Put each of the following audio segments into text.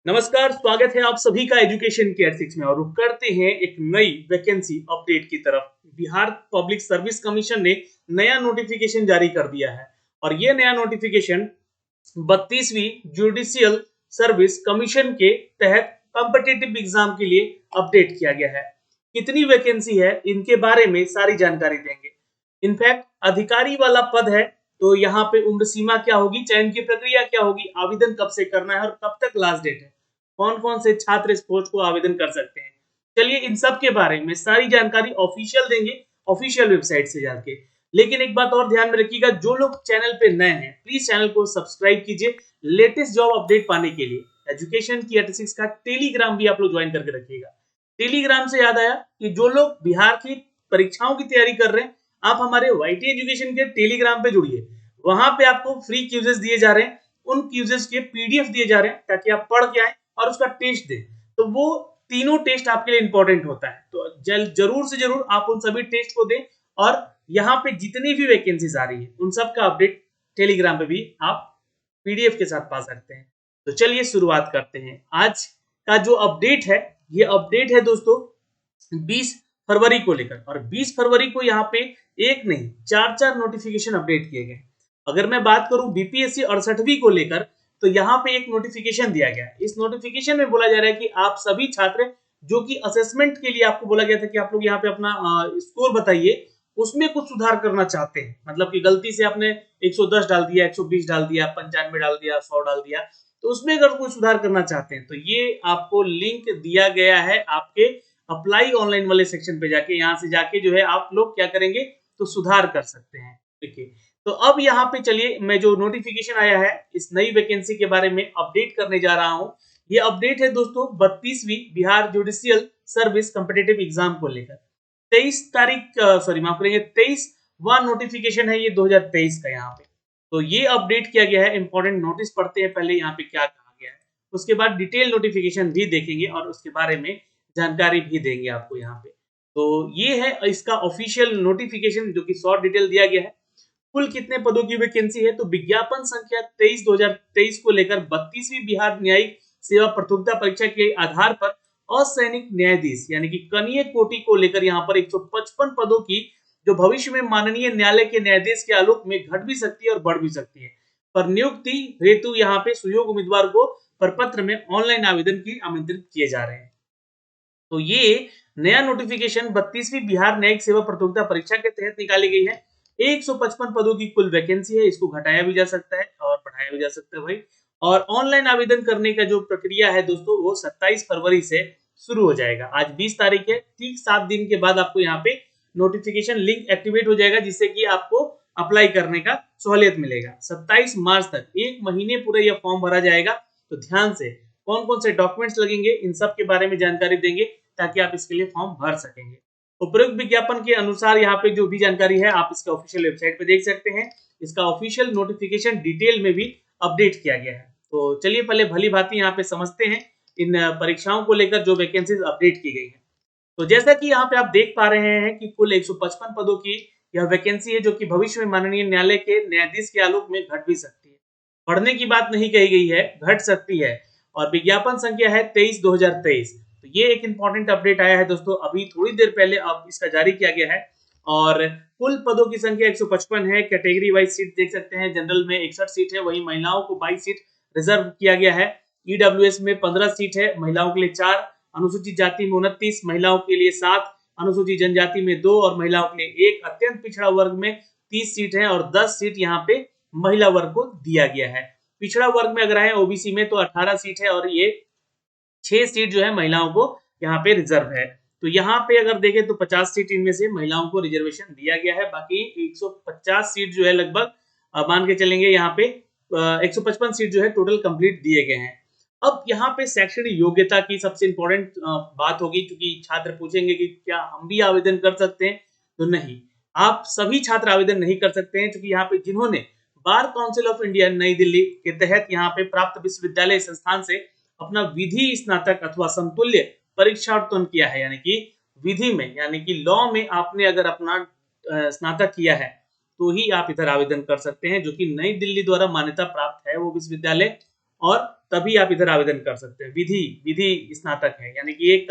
नमस्कार, स्वागत है आप सभी का एजुकेशन केयर 6 में और रुक करते हैं एक नई वैकेंसी अपडेट की तरफ। बिहार पब्लिक सर्विस कमीशन ने नया नोटिफिकेशन जारी कर दिया है और ये नया नोटिफिकेशन 32वीं जुडिशियल सर्विस कमीशन के तहत कॉम्पिटिटिव एग्जाम के लिए अपडेट किया गया है। कितनी वैकेंसी है इनके बारे में सारी जानकारी देंगे। इनफैक्ट अधिकारी वाला पद है तो यहाँ पे उम्र सीमा क्या होगी, चयन की प्रक्रिया क्या होगी, आवेदन कब से करना है और कब तक लास्ट डेट है, कौन कौन से छात्र इस पोस्ट को आवेदन कर सकते हैं। चलिए इन सब के बारे में सारी जानकारी ऑफिशियल देंगे, ऑफिशियल वेबसाइट से जाके। लेकिन एक बात और ध्यान में रखिएगा, जो लोग चैनल पे नए हैं प्लीज चैनल को सब्सक्राइब कीजिए लेटेस्ट जॉब अपडेट पाने के लिए। एजुकेशन की 86 का टेलीग्राम भी आप लोग ज्वाइन करके रखिएगा। टेलीग्राम से याद आया कि जो लोग बिहार की परीक्षाओं की तैयारी कर रहे हैं, आप हमारे वाईटी एजुकेशन के टेलीग्राम पे जुड़िए। वहां पे आपको फ्री क्यूजेस दिए जा रहे हैं, उन क्यूजेस के पीडीएफ दिए जा रहे हैं ताकि आप पढ़ के आए और उसका टेस्ट दें। तो वो तीनों टेस्ट आपके लिए इंपॉर्टेंट होता है, तो जरूर से जरूर आप उन सभी टेस्ट को दें। और यहाँ पे जितनी भी वैकेंसीज आ रही है उन सब का अपडेट टेलीग्राम पे भी आप पीडीएफ के साथ पा सकते हैं। तो चलिए शुरुआत करते हैं। आज का जो अपडेट है, ये अपडेट है दोस्तों 20 फरवरी को लेकर, और 20 फरवरी को यहाँ पे एक नहीं चार नोटिफिकेशन अपडेट किए गए। अगर मैं बात करूं बीपीएससी 68वीं को लेकर, तो यहाँ पे एक नोटिफिकेशन दिया गया है। इस नोटिफिकेशन में बोला जा रहा है कि आप सभी छात्र जो कि असेसमेंट के लिए आपको बोला गया था कि आप लोग यहाँ पे अपना स्कोर बताइए, उसमें कुछ सुधार करना चाहते हैं, मतलब कि गलती से आपने 110 डाल दिया, 120 डाल दिया, 95 डाल दिया, 100 डाल दिया, तो उसमें अगर कोई सुधार करना चाहते हैं तो ये आपको लिंक दिया गया है आपके अप्लाई ऑनलाइन वाले सेक्शन पे जाके। यहाँ से जाके जो है आप लोग क्या करेंगे तो सुधार कर सकते हैं। देखिए, तो अब यहाँ पे चलिए मैं जो नोटिफिकेशन आया है इस नई वैकेंसी के बारे में अपडेट करने जा रहा हूँ। ये अपडेट है दोस्तों 32वीं Bihar judicial service competitive exam को लेकर। 23 तारीख सॉरी माफ करेंगे 23वां नोटिफिकेशन है ये 2023 का। यहाँ पे तो ये अपडेट किया गया है। इंपॉर्टेंट नोटिस पढ़ते हैं पहले यहाँ पे क्या कहा गया है, उसके बाद डिटेल नोटिफिकेशन भी देखेंगे और उसके बारे में जानकारी भी देंगे आपको यहाँ पे। तो ये है इसका ऑफिशियल नोटिफिकेशन जो कि शॉर्ट डिटेल दिया गया है। कुल कितने पदों की वैकेंसी है, तो विज्ञापन संख्या 23/2023 को लेकर 32वीं बिहार न्यायिक सेवा प्रतियोगिता परीक्षा के आधार पर असैनिक न्यायाधीश यानी कि कनीय कोटि को लेकर यहाँ पर 155 पदों की, जो भविष्य में माननीय न्यायालय के न्यायाधीश के आलोक में घट भी सकती है और बढ़ भी सकती है, पर नियुक्ति हेतु यहाँ पे सुयोग्य उम्मीदवार को प्रपत्र में ऑनलाइन आवेदन की आमंत्रित किए जा रहे हैं। तो ये नया नोटिफिकेशन 32वीं बिहार न्यायिक सेवा प्रतियोगिता परीक्षा के तहत निकाली गई है। 155 पदों की कुल वैकेंसी है, इसको घटाया भी जा सकता है और बढ़ाया भी जा सकता है भाई। और ऑनलाइन आवेदन करने का जो प्रक्रिया है दोस्तों वो 27 फरवरी से शुरू हो जाएगा। आज 20 तारीख है, ठीक 7 दिन के बाद आपको यहाँ पे नोटिफिकेशन लिंक एक्टिवेट हो जाएगा, जिससे कि आपको अप्लाई करने का सहूलियत मिलेगा। 27 मार्च तक एक महीने पूरे यह फॉर्म भरा जाएगा। तो ध्यान से कौन कौन से डॉक्यूमेंट्स लगेंगे इन सब के बारे में जानकारी देंगे ताकि आप इसके लिए फॉर्म भर सकेंगे। उपरोक्त विज्ञापन के अनुसार यहाँ पे जो भी जानकारी है आप इसके ऑफिशियल वेबसाइट पे देख सकते हैं। इसका ऑफिशियल नोटिफिकेशन डिटेल में भी अपडेट किया गया है। तो चलिए पहले भली भांति यहाँ पे समझते हैं इन परीक्षाओं को लेकर जो वैकेंसीज अपडेट की गई है। तो जैसा कि यहाँ पे आप देख पा रहे हैं कि कुल 155 पदों की यह वैकेंसी है, जो कि भविष्य में माननीय न्यायालय के न्यायाधीश के आलोक में घट भी सकती है। बढ़ने की बात नहीं कही गई है, घट सकती है। और विज्ञापन संख्या है 23/2023। तो ये एक इंपॉर्टेंट अपडेट आया है दोस्तों, अभी थोड़ी देर पहले अब इसका जारी किया गया है। और कुल पदों की संख्या 155 है। कैटेगरी वाइज सीट देख सकते हैं, जनरल में 61 सीट है, वहीं महिलाओं को 22 सीट रिजर्व किया गया है। ईडब्ल्यूएस में 15 सीट है, महिलाओं के लिए 4, अनुसूचित जाति में 29, महिलाओं के लिए 7, अनुसूचित जनजाति में 2 और महिलाओं के लिए 1, अत्यंत पिछड़ा वर्ग में 30 सीट है और 10 सीट यहाँ पे महिला वर्ग को दिया गया है। पिछड़ा वर्ग में अगर आए ओबीसी में तो 18 सीट है और ये 6 सीट जो है महिलाओं को यहाँ पे रिजर्व है। तो यहाँ पे अगर देखें तो 50 सीट इनमें से महिलाओं को रिजर्वेशन दिया गया है। बाकी 150 सीट जो है लगभग मान के चलेंगे यहाँ पे 155 सीट जो है टोटल कंप्लीट दिए गए हैं। अब यहाँ पे शैक्षणिक योग्यता की सबसे इंपॉर्टेंट बात होगी, क्योंकि छात्र पूछेंगे कि क्या हम भी आवेदन कर सकते हैं, तो नहीं, आप सभी छात्र आवेदन नहीं कर सकते हैं, क्योंकि यहाँ पे जिन्होंने बार काउंसिल ऑफ इंडिया नई दिल्ली के तहत यहाँ पे प्राप्त विश्वविद्यालय संस्थान से अपना विधि स्नातक अथवा समतुल्य परीक्षा उत्तीर्ण किया है, यानी कि विधि में यानी कि लॉ में आपने अगर अपना स्नातक किया है तो ही आप इधर आवेदन कर सकते हैं, जो कि नई दिल्ली द्वारा मान्यता प्राप्त है वो विश्वविद्यालय। और तभी आप इधर आवेदन कर सकते हैं। विधि स्नातक है, यानी कि एक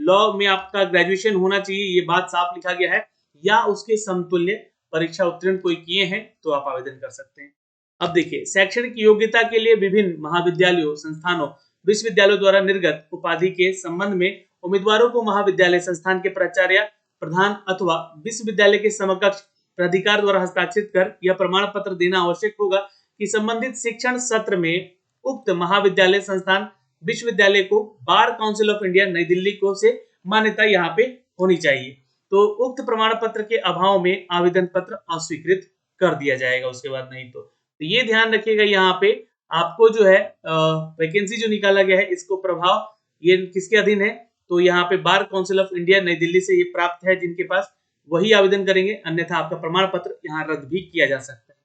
लॉ में आपका ग्रेजुएशन होना चाहिए, ये बात साफ लिखा गया है, या उसके समतुल्य परीक्षा उत्तीर्ण कोई किए हैं तो आप आवेदन कर सकते हैं। अब देखिए, शैक्षणिक योग्यता के लिए विभिन्न महाविद्यालयों, संस्थानों, विश्वविद्यालयों द्वारा निर्गत उपाधि के संबंध में उम्मीदवारों को महाविद्यालय संस्थान के प्राचार्य, प्रधान अथवा विश्वविद्यालय के समकक्ष प्राधिकार द्वारा हस्ताक्षरित कर यह प्रमाण पत्र देना आवश्यक होगा कि संबंधित शिक्षण सत्र में उक्त महाविद्यालय संस्थान विश्वविद्यालय को बार काउंसिल ऑफ इंडिया नई दिल्ली को से मान्यता यहाँ पे होनी चाहिए। तो उक्त प्रमाण पत्र के अभाव में आवेदन पत्र अस्वीकृत कर दिया जाएगा उसके बाद नहीं तो ये ध्यान रखिएगा। यहाँ पे आपको जो है वैकेंसी जो निकाला गया है इसको प्रभाव ये किसके अधीन है, तो यहाँ पे बार काउंसिल ऑफ इंडिया नई दिल्ली से ये प्राप्त है, जिनके पास वही आवेदन करेंगे, अन्यथा आपका प्रमाण पत्र यहाँ रद्द भी किया जा सकता है।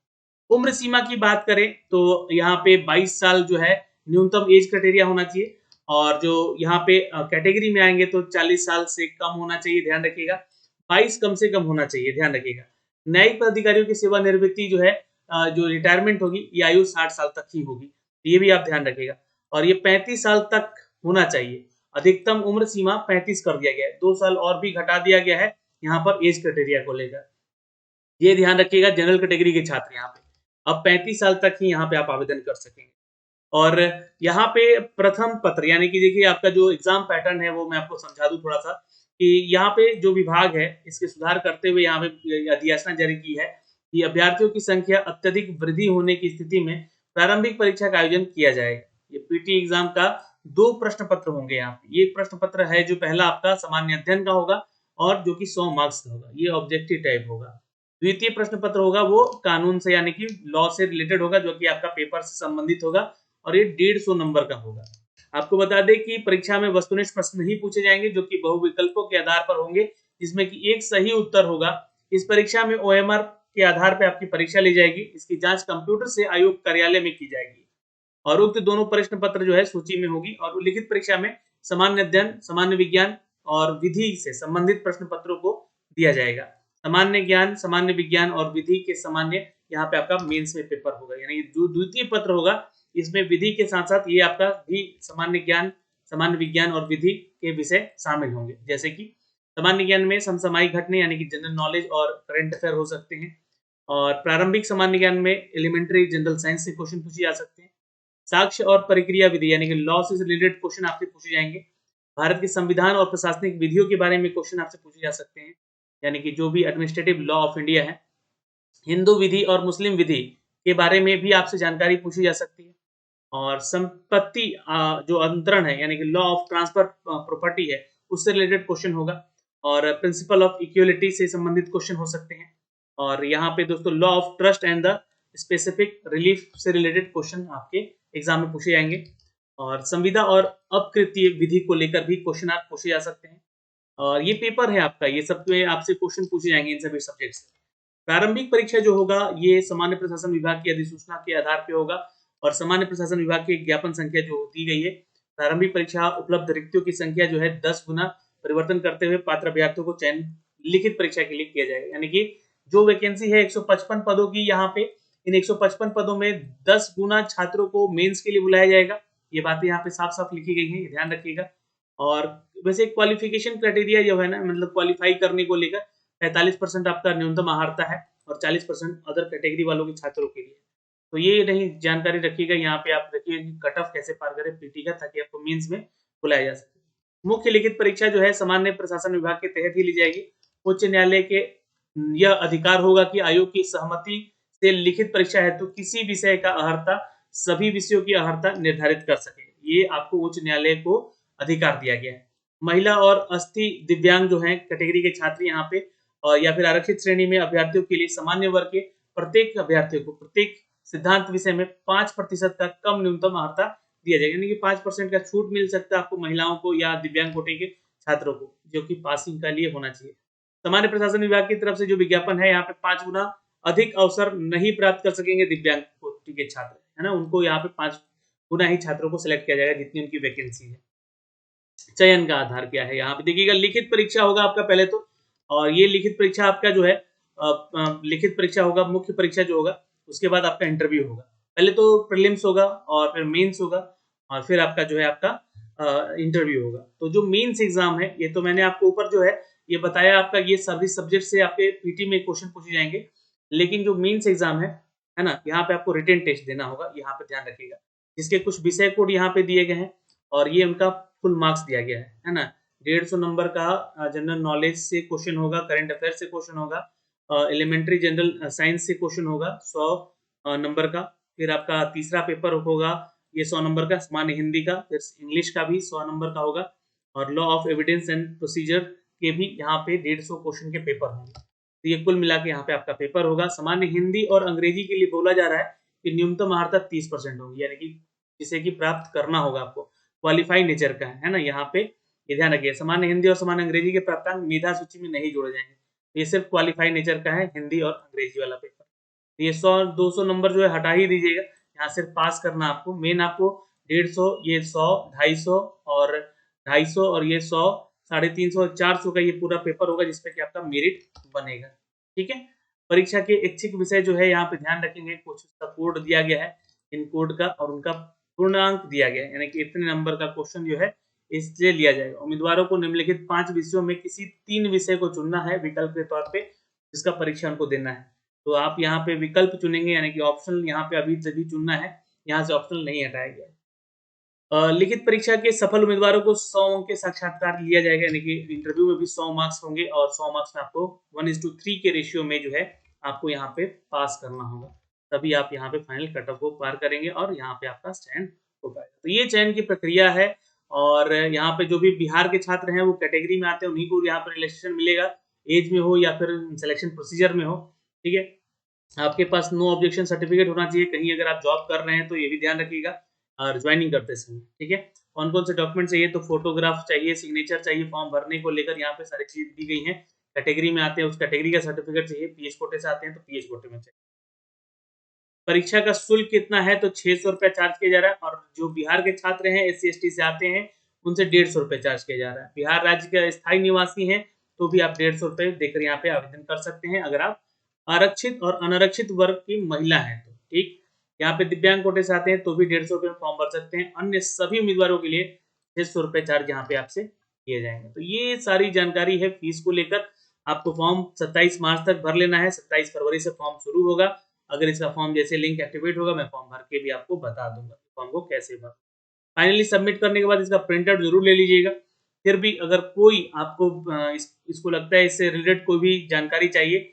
उम्र सीमा की बात करें तो यहाँ पे 22 साल जो है न्यूनतम एज क्राइटेरिया होना चाहिए, और जो यहाँ पे कैटेगरी में आएंगे तो 40 साल से कम होना चाहिए, ध्यान रखिएगा। 22 कम से कम होना चाहिए, ध्यान रखिएगा। न्यायिक पदाधिकारियों की सेवानिवृत्ति जो है जो रिटायरमेंट होगी ये आयु 60 साल तक ही होगी, ये भी आप ध्यान रखिएगा। और ये 35 साल तक होना चाहिए, अधिकतम उम्र सीमा 35 कर दिया गया है, 2 साल और भी घटा दिया गया है यहाँ पर एज क्राइटेरिया को लेकर, ये ध्यान रखिएगा। जनरल कैटेगरी के छात्र यहाँ पे अब 35 साल तक ही यहाँ पे आप आवेदन कर सकेंगे। और यहाँ पे प्रथम पत्र यानी कि देखिए आपका जो एग्जाम पैटर्न है वो मैं आपको समझा दूं थोड़ा सा, कि यहाँ पे जो विभाग है इसके सुधार करते हुए यहाँ पे अधिसूचना जारी की है कि अभ्यर्थियों की संख्या अत्यधिक वृद्धि होने की स्थिति में प्रारंभिक परीक्षा का आयोजन किया जाएगा। ये पीटी एग्जाम का 2 प्रश्न पत्र होंगे यहाँ पे। ये प्रश्न पत्र है जो पहला आपका सामान्य अध्ययन का होगा और जो कि 100 मार्क्स का होगा, ये ऑब्जेक्टिव टाइप होगा। द्वितीय प्रश्न पत्र होगा वो कानून से यानी कि लॉ से रिलेटेड होगा, जो कि आपका पेपर से संबंधित होगा और ये 150 नंबर का होगा। आपको बता दें कि परीक्षा में वस्तुनिष्ठ प्रश्न नहीं पूछे जाएंगे, जो कि बहुविकल्पों के आधार पर होंगे, जिसमें कि एक सही उत्तर होगा। इस परीक्षा में ओएमआर के आधार पर आपकी परीक्षा ली जाएगी, इसकी जांच कंप्यूटर से आयोग कार्यालय में की जाएगी और उक्त दोनों प्रश्न पत्र जो है सूची में होगी। और लिखित परीक्षा में सामान्य अध्ययन, सामान्य विज्ञान और विधि से संबंधित प्रश्न पत्रों को दिया जाएगा। सामान्य ज्ञान, सामान्य विज्ञान और विधि के सामान्य यहाँ पे आपका मेंस में पेपर होगा, यानी जो द्वितीय पत्र होगा इसमें विधि के साथ साथ ये आपका भी सामान्य ज्ञान, सामान्य विज्ञान और विधि के विषय शामिल होंगे। जैसे कि सामान्य ज्ञान में समसामयिक घटना यानी कि जनरल नॉलेज और करंट अफेयर हो सकते हैं, और प्रारंभिक सामान्य ज्ञान में एलिमेंट्री जनरल साइंस से क्वेश्चन पूछे जा सकते हैं। साक्ष्य और प्रक्रिया विधि यानी कि लॉ से रिलेटेड क्वेश्चन आपसे पूछे जाएंगे। भारत के संविधान और प्रशासनिक विधियों के बारे में क्वेश्चन आपसे पूछे जा सकते हैं, यानी कि जो भी एडमिनिस्ट्रेटिव लॉ ऑफ इंडिया है। हिंदू विधि और मुस्लिम विधि के बारे में भी आपसे जानकारी पूछी जा सकती है। और संपत्ति जो अंतरण है यानी कि लॉ ऑफ ट्रांसफर प्रॉपर्टी है उससे रिलेटेड क्वेश्चन होगा, और प्रिंसिपल ऑफ इक्वलिटी से संबंधित क्वेश्चन हो सकते हैं। और यहाँ पे दोस्तों law of trust and the specific relief से रिलेटेड क्वेश्चन आपके एग्जाम में पूछे जाएंगे। और संविदा और अपकृतीय विधि को लेकर भी क्वेश्चन आप पूछे जा सकते हैं। और ये पेपर है आपका, ये सब में आपसे क्वेश्चन पूछे जाएंगे इन सभी सब्जेक्ट से। प्रारंभिक परीक्षा जो होगा ये सामान्य प्रशासन विभाग की अधिसूचना के आधार पर होगा, और सामान्य प्रशासन विभाग की ज्ञापन संख्या जो दी गई है, प्रारंभिक परीक्षा उपलब्ध रिक्तियों की संख्या जो है 10 गुना परिवर्तन करते हुए पात्र अभ्यर्थियों को चयन लिखित परीक्षा के लिए किया जाएगा। यानी कि जो वैकेंसी है 155 पदों की, यहाँ पे इन 155 पदों में 10 गुना छात्रों को मेंस के लिए बुलाया जाएगा। ये बातें यहाँ पे साफ साफ लिखी गई है, ध्यान रखिएगा। और वैसे क्वालिफिकेशन क्राइटेरिया जो है ना, मतलब क्वालिफाई करने को लेकर 45% आपका न्यूनतम अहर्ता है और 40% अदर कैटेगरी वालों के छात्रों के लिए। तो ये नहीं जानकारी रखिएगा, यहाँ पे आप रखिए कट ऑफ कैसे पार करें पीटी का, ताकि आपको मींस में बुलाया जा सके। मुख्य लिखित परीक्षा जो है सामान्य प्रशासन विभाग के तहत ही ली जाएगी। उच्च न्यायालय के यह अधिकार होगा कि आयोग की सहमति से लिखित परीक्षा हेतु किसी विषय का अहर्ता सभी विषयों की अहर्ता निर्धारित कर सके, ये आपको उच्च न्यायालय को अधिकार दिया गया है। महिला और अस्थि दिव्यांग जो है कैटेगरी के छात्र यहाँ पे या फिर आरक्षित श्रेणी में अभ्यर्थियों के लिए सामान्य वर्ग के प्रत्येक अभ्यर्थियों को प्रत्येक सिद्धांत विषय में 5% का कम न्यूनतम अहर्ता दिया जाएगा, यानी कि 5% का छूट मिल सकता है आपको महिलाओं को या दिव्यांग कोटि के छात्रों को, जो कि पासिंग का लिए होना चाहिए। सामान्य प्रशासन विभाग की तरफ से जो विज्ञापन है, यहाँ पे 5 गुना अधिक अवसर नहीं प्राप्त कर सकेंगे दिव्यांग कोटि के छात्र, है ना, उनको यहाँ पे 5 गुना ही छात्रों को सिलेक्ट किया जाएगा जितनी उनकी वैकेंसी है। चयन का आधार क्या है, यहाँ पे देखिएगा लिखित परीक्षा होगा आपका पहले तो, और ये लिखित परीक्षा आपका जो है लिखित परीक्षा होगा, मुख्य परीक्षा जो होगा, उसके बाद आपका इंटरव्यू होगा। पहले तो प्रीलिम्स होगा और फिर मेंस होगा, और फिर आपका जो है आपका इंटरव्यू होगा। तो जो मेंस एग्जाम है, ये तो मैंने आपको ऊपर जो है ये बताया, आपका ये सभी सब्जेक्ट से आपके पीटी में क्वेश्चन पूछे जाएंगे। लेकिन जो मेंस एग्जाम है ना, यहाँ पे आपको रिटन टेस्ट देना होगा, यहाँ पे ध्यान रखिएगा। जिसके कुछ विषय कोड यहाँ पे दिए गए हैं और ये उनका फुल मार्क्स दिया गया है ना। 150 नंबर का जनरल नॉलेज से क्वेश्चन होगा, करंट अफेयर से क्वेश्चन होगा, एलिमेंट्री जनरल साइंस से क्वेश्चन होगा 100 नंबर का। फिर आपका तीसरा पेपर होगा ये 100 नंबर का सामान्य हिंदी का, फिर इंग्लिश का भी 100 नंबर का होगा, और law of evidence and procedure के भी यहाँ पे 150 क्वेश्चन के पेपर होंगे। तो ये कुल मिला के यहाँ पे आपका पेपर होगा। सामान्य हिंदी और अंग्रेजी के लिए बोला जा रहा है कि न्यूनतम अर्हता 30% होगी, यानी कि जिसे कि प्राप्त करना होगा आपको, क्वालिफाई नेचर का है ना। यहाँ पे ये ध्यान रखिए, सामान्य हिंदी और सामान्य अंग्रेजी के प्राप्तांक मेधा सूची में नहीं जोड़े जाएंगे। ये सिर्फ क्वालिफाई नेचर का है, हिंदी और अंग्रेजी वाला पेपर। ये 100-200 नंबर जो है हटा ही दीजिएगा, यहाँ सिर्फ पास करना आपको। मेन आपको 150, ये 100, 250 और ये 100, 350, 400 का ये पूरा पेपर होगा जिसपे कि आपका मेरिट बनेगा। ठीक है। परीक्षा के इच्छित विषय जो है यहाँ पे ध्यान रखेंगे, कुछ उसका कोड दिया गया है, इन कोड का, और उनका पूर्णांक दिया गया है, यानी कि इतने नंबर का क्वेश्चन जो है इससे लिया जाएगा। उम्मीदवारों को निम्नलिखित 5 विषयों में किसी 3 विषय को चुनना है विकल्प के तौर पे, जिसका परीक्षा उनको देना है। तो आप यहाँ पे विकल्प चुनेंगे, यानी कि ऑप्शनल यहाँ पे अभी तभी चुनना है, यहाँ से ऑप्शनल नहीं हटाया गया है। लिखित परीक्षा के सफल उम्मीदवारों को 100 अंक के साक्षात्कार लिया जाएगा, यानी कि इंटरव्यू में भी 100 मार्क्स होंगे और 100 मार्क्स में आपको 1:3 के रेशियो में जो है आपको यहाँ पे पास करना होगा, तभी आप यहाँ पे फाइनल कट ऑफ को पार करेंगे और यहाँ पे आपका चयन हो पाएगा। तो ये चयन की प्रक्रिया है, और यहाँ पे जो भी बिहार के छात्र हैं वो कैटेगरी में आते हैं, उन्हीं को यहाँ पर रिलैक्सेशन मिलेगा, एज में हो या फिर सिलेक्शन प्रोसीजर में हो। ठीक है। आपके पास नो ऑब्जेक्शन सर्टिफिकेट होना चाहिए, कहीं अगर आप जॉब कर रहे हैं तो ये भी ध्यान रखिएगा, और ज्वाइनिंग करते समय। ठीक है। कौन कौन से डॉक्यूमेंट चाहिए, तो फोटोग्राफ चाहिए, सिग्नेचर चाहिए फॉर्म भरने को लेकर, यहाँ पे सारी चीज दी गई है। कैटेगरी में आते हैं उस कैटेगरी का सर्टिफिकेट चाहिए, पीएच कोटे से आते हैं तो पीएच कोटे में चाहिए। परीक्षा का शुल्क कितना है, तो 600 रुपया चार्ज किया जा रहा है, और जो बिहार के छात्र हैं SC ST से आते हैं उनसे 150 रुपये चार्ज किया जा रहा है। बिहार राज्य के स्थायी निवासी हैं तो भी आप 150 रुपये देकर यहाँ पे आवेदन कर सकते हैं, अगर आप आरक्षित और अनारक्षित वर्ग की महिला हैं तो। ठीक। यहाँ पे दिव्यांग कोटे से आते हैं तो भी 150 रुपये में फॉर्म भर सकते हैं। अन्य सभी उम्मीदवारों के लिए 600 रुपये चार्ज यहाँ पे आपसे किए जाएंगे। तो ये सारी जानकारी है फीस को लेकर। आपको फॉर्म 27 मार्च तक भर लेना है, 27 फरवरी से फॉर्म शुरू होगा। अगर इसका फॉर्म जैसे लिंक एक्टिवेट होगा, मैं फॉर्म भर के भी आपको बता दूंगा फॉर्म को कैसे भर। फाइनली सबमिट करने के बाद इसका प्रिंट आउट जरूर ले लीजिएगा। फिर भी अगर कोई आपको इसको लगता है इससे रिलेटेड कोई भी जानकारी चाहिए,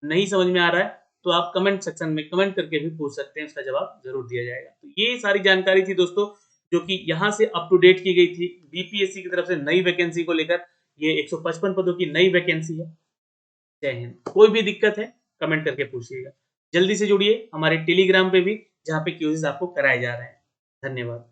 नहीं समझ में आ रहा है, तो आप कमेंट सेक्शन में कमेंट करके भी पूछ सकते हैं, उसका जवाब जरूर दिया जाएगा। तो ये सारी जानकारी थी दोस्तों, जो कि यहाँ से अप टू डेट की गई थी बीपीएससी की तरफ से नई वैकेंसी को लेकर। ये 155 पदों की नई वैकेंसी है। जय हिंद। कोई भी दिक्कत है कमेंट करके पूछिएगा। जल्दी से जुड़िए हमारे टेलीग्राम पे भी, जहाँ पे क्यूज़ आपको कराए जा रहे हैं। धन्यवाद।